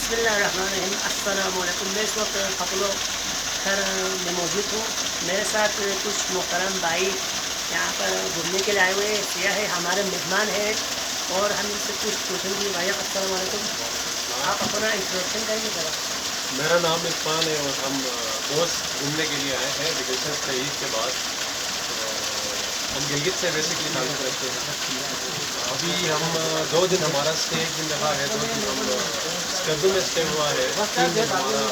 बिस्मिल्लाहिर्रहमानिर्रहीम। अस्सलाम वालेकुम। मैं इस वक्त कपलो खैर में मौजूद हूँ। मेरे साथ कुछ मोहतरम भाई यहाँ पर घूमने के लिए आए हुए सिया है, हमारे मेहमान हैं और हम इनसे कुछ पूछेंगे। भाई अस्सलाम वालेकुम, आप अपना इंट्रोडक्शन करेंगे ज़रा? मेरा नाम इरफान है और हम दोस्त घूमने के लिए आए हैं वेकेशन से ईद के बाद। हम गिलगित से बेसिकली ताल्लुक़ रखते हैं। अभी हम 2 दिन हमारा स्टे 1 दिन रहा है, 2 दिन हम स्कर्दू में स्टे हुआ है, 3 दिन हमारा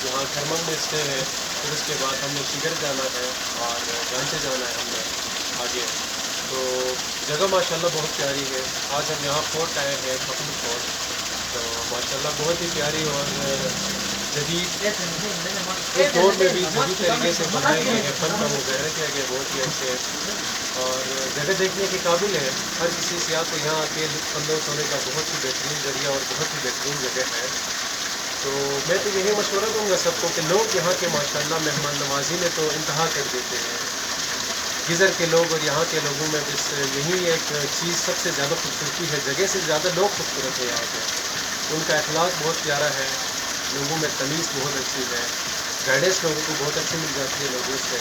यहाँ खरमंग में स्टे है। फिर उसके बाद हमने शिगर जाना है और जांचे जाना है हमने आगे। तो जगह माशाल्लाह बहुत प्यारी है। आज हम यहाँ फोर्ट आए हैं, कपल फोर्ट। तो माशाल्लाह बहुत ही प्यारी और जदीद इस दौर में भी जदीद तरीके से बनाए गए हैं, फन का मुजाहरा किया गया बहुत ही अच्छे और जगह देखने के काबिल है। हर किसी सियाह को यहाँ आके लुत्फ़ होने का बहुत ही बेहतरीन ज़रिया और बहुत ही बेहतरीन जगह है। तो मैं तो यही मशवरा दूंगा सबको कि लोग यहाँ के माशाल्लाह मेहमान नवाजी में तो इंतहा कर देते हैं। गिज़र के लोग और यहाँ के लोगों में बस यही एक चीज़ सबसे ज़्यादा खूबसूरती है, जगह से ज़्यादा लोग खूबसूरत है यहाँ पे। उनका अखलाक बहुत प्यारा है, लोगों में तमीज़ बहुत अच्छी है, गाइडेंस लोगों को बहुत अच्छी मिल जाती है लोगों से।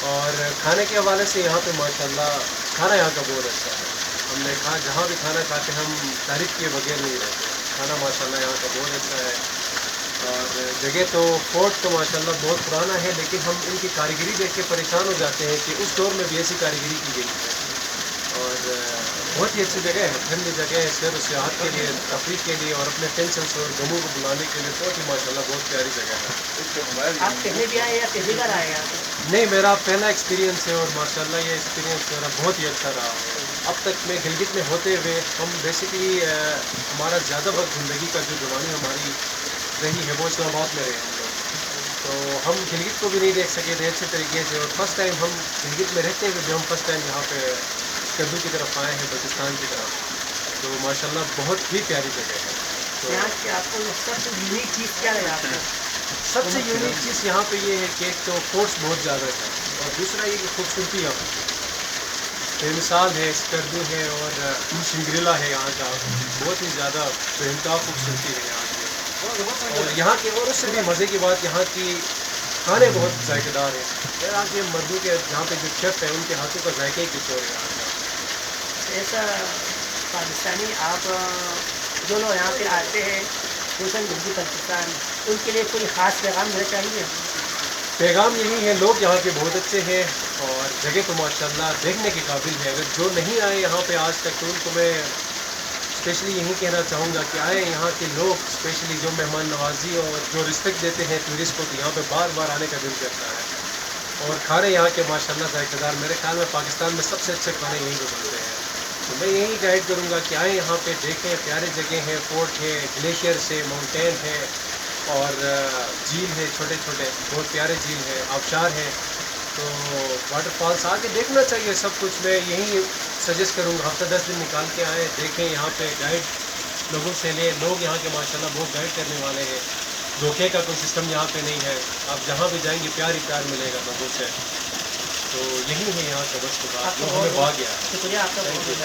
और खाने के हवाले से यहाँ पे माशाल्लाह खाना यहाँ का बहुत अच्छा है। हमने कहा जहाँ भी खाना खाते हम तारीफ़ किए बगैर नहीं रहते। खाना माशाल्लाह यहाँ का बहुत अच्छा है। और जगह तो फोर्ट तो माशाल्लाह बहुत पुराना है, लेकिन हम इनकी कारीगरी देख के परेशान हो जाते हैं कि उस दौर में भी ऐसी कारीगरी की गई है। और बहुत ही अच्छी जगह है, ठंडी जगह है, सैर सियाहत के लिए, तफरीह के लिए और अपने टेंशन से और गमों को बुलाने के लिए बहुत ही माशाल्लाह बहुत प्यारी जगह है। आप पहले भी आए या पहली बार आए यहाँ? नहीं, मेरा पहला एक्सपीरियंस है और माशाल्लाह ये एक्सपीरियंस मेरा बहुत ही अच्छा रहा है। अब तक मैं गिलगित में होते हुए हम बेसिकली हमारा ज़्यादा वक्त ज़िंदगी का जो जवानी हमारी रही है वो इस्लामाबाद में रहे हम लोग। तो हम गिलगित को भी नहीं देख सके थे अच्छे तरीके से। और फर्स्ट टाइम हम गिलगित में रहते हुए जो हम फर्स्ट टाइम यहाँ पे स्कर्दू की तरफ आए हैं, बलूचिस्तान की तरफ। तो माशाल्लाह बहुत ही प्यारी जगह है। तो यहाँ की आपको सबसे यूनिक चीज़ क्या लगा आपको? सबसे यूनिक चीज़ यहाँ पे ये है कि एक तो फोर्ट्स बहुत ज़्यादा है और दूसरा ये कि खूबसूरती यहाँ पर बेमिसाल है। स्कर्दू है और शिंग्रिला है यहाँ का, बहुत ही ज़्यादा बेहतरीन खूबसूरती है यहाँ की। और यहाँ के और उससे भी मज़े की बात, यहाँ की खाने बहुत जायकेदार हैं। यहाँ के मर्दों के जहाँ पे जो शेफ़ है उनके हाथों का जायका ही कुछ और है यहाँ का। ऐसा पाकिस्तानी आप जो लोग यहाँ पे आते हैं हुसैन गिलगित बल्तिस्तान, उनके लिए कोई ख़ास पैगाम देना चाहिए? पैगाम यही है, लोग यहाँ के बहुत अच्छे हैं और जगह तो माशाल्लाह देखने के काबिल है। अगर जो नहीं आए यहाँ पे आज तक तो उनको मैं स्पेशली यही कहना चाहूँगा कि आए यहाँ के लोग, स्पेशली जो मेहमान नवाजी और जो रिस्पेक्ट देते हैं टूरिस्ट को, तो यहाँ पे बार बार आने का दिल करता है। और खाने यहाँ के माशाल्लाह जायकेदार, मेरे ख्याल में पाकिस्तान में सबसे अच्छे खाने यहीं पे बनते हैं। तो मैं यही गाइड करूँगा कि आए यहाँ पे देखें, प्यारे जगह है, फोर्ट है, ग्लेशियर है, माउंटेन है और झील है, छोटे छोटे बहुत प्यारे झील है, आबशार है। तो वाटरफॉल्स आके देखना चाहिए सब कुछ। मैं यही सजेस्ट करूँगा, हफ्ता 10 दिन निकाल के आए, देखें यहाँ पे, गाइड लोगों से लें। लोग यहाँ के माशाल्लाह बहुत गाइड करने वाले हैं, धोखे का कोई सिस्टम यहाँ पे नहीं है। आप जहाँ भी जाएंगे प्यार ही प्यार मिलेगा लोगों से। तो यही है यहाँ का बस बात, आपको हमें भाग गया। शुक्रिया आपका बहुत बहुत